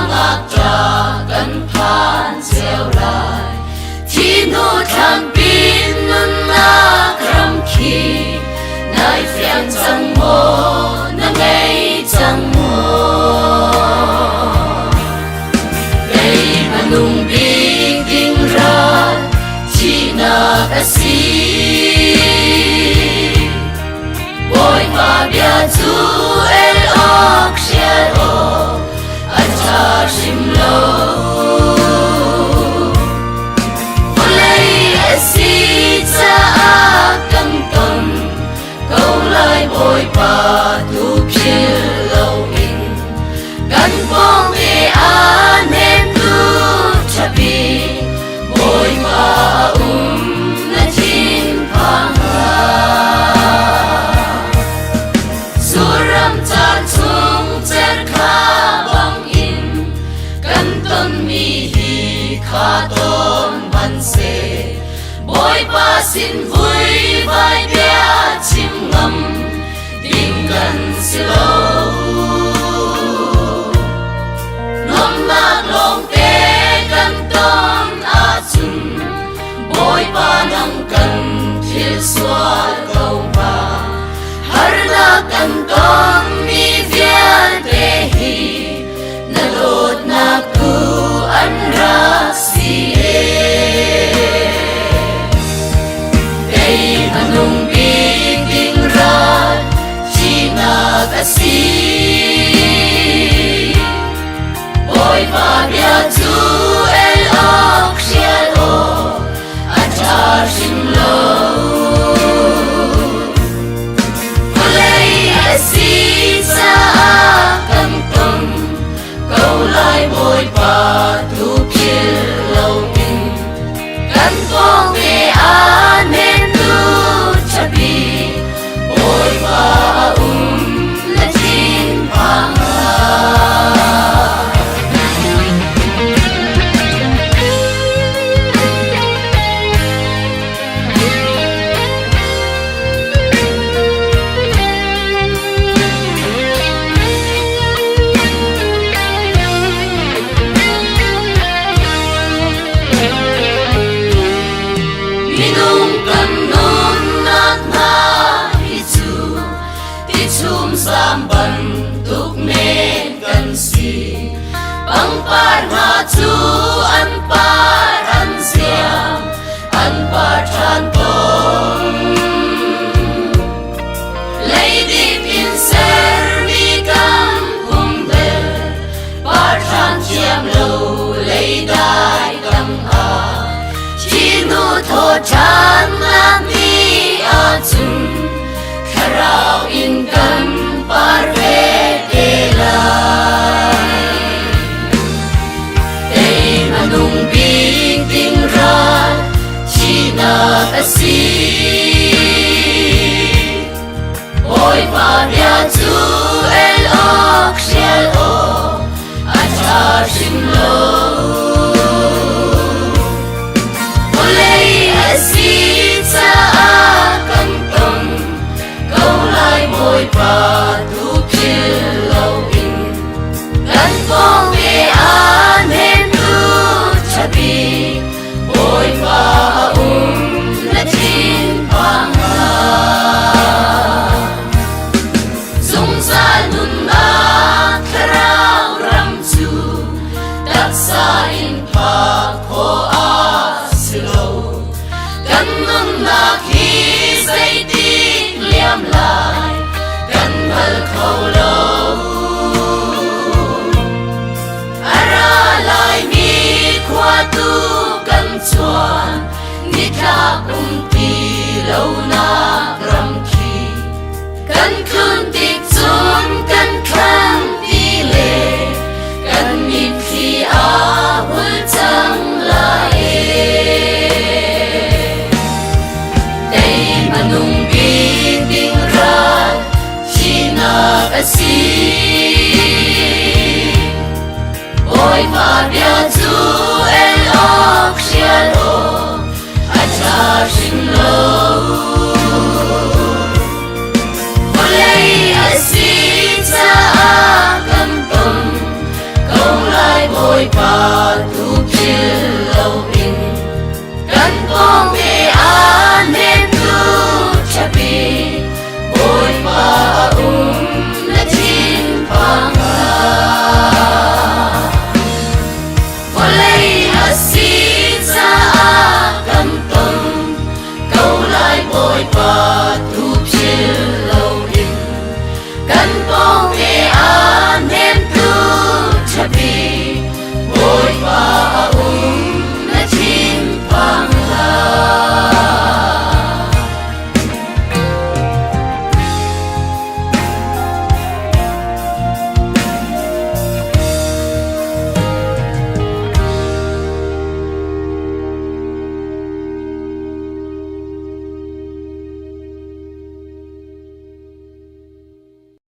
ngạc trà gần phan gieo lại thì nô thang pin nun na kram khi nai phiang chẳng mô na ngay chẳng mô đây mà nung bi kinh ra chỉ na kasi boy pa bia tu el ok share o acha shim lo boy pa tu phiêu lâu in căn bóng e an em tu chabi boy pa na chin phang suram chan chung cher kha bang in căn ton mi hi kha ton ban se boy pa xin vui vai bia chim ngầm gần slow nom na long te kan ton a chun boy pa nang kan thil swal ko ba har na kan ton mi vial te hi na lot na ku an ra si ei anung bi ding ra kasi boy pa bia tu el ok share o acha shim lo kulay asi sa kam tum câu lai boy pa tu phiêu lâu in kan phong e an em tu chabi boy pa sam ban tuk ne kan si bang par ha chu an par an siam an par than tong lady in ser mi kam hum de par than chiam lo lay dai kam a chi nu tho chan lam ni a chun kharao in kan par ve te lai ei manung bi ting ra chi na kasi boy pa bia tu el ok share o acha shim lo olay asi sa kam tom câu lai boy pa tu phiêu lâu in căn phong e an em tu chabi boy pa na chin phang dung sa nun na kharao ram chu tak sa in pa kho a silo kan nun na khi say ti liam lai kan bal khâu lo ara lai mi khwa tu kan chuan ni tha ti lo na ram khi kan khun tik chun kan khang ti le kan mi khi a hul chang lai dei manung bi ding ra kasi boy pa bia tu el ok share o acha shim lo olay asi sa kam tum câu lai ôi phật thuộc chư lâu in cánh con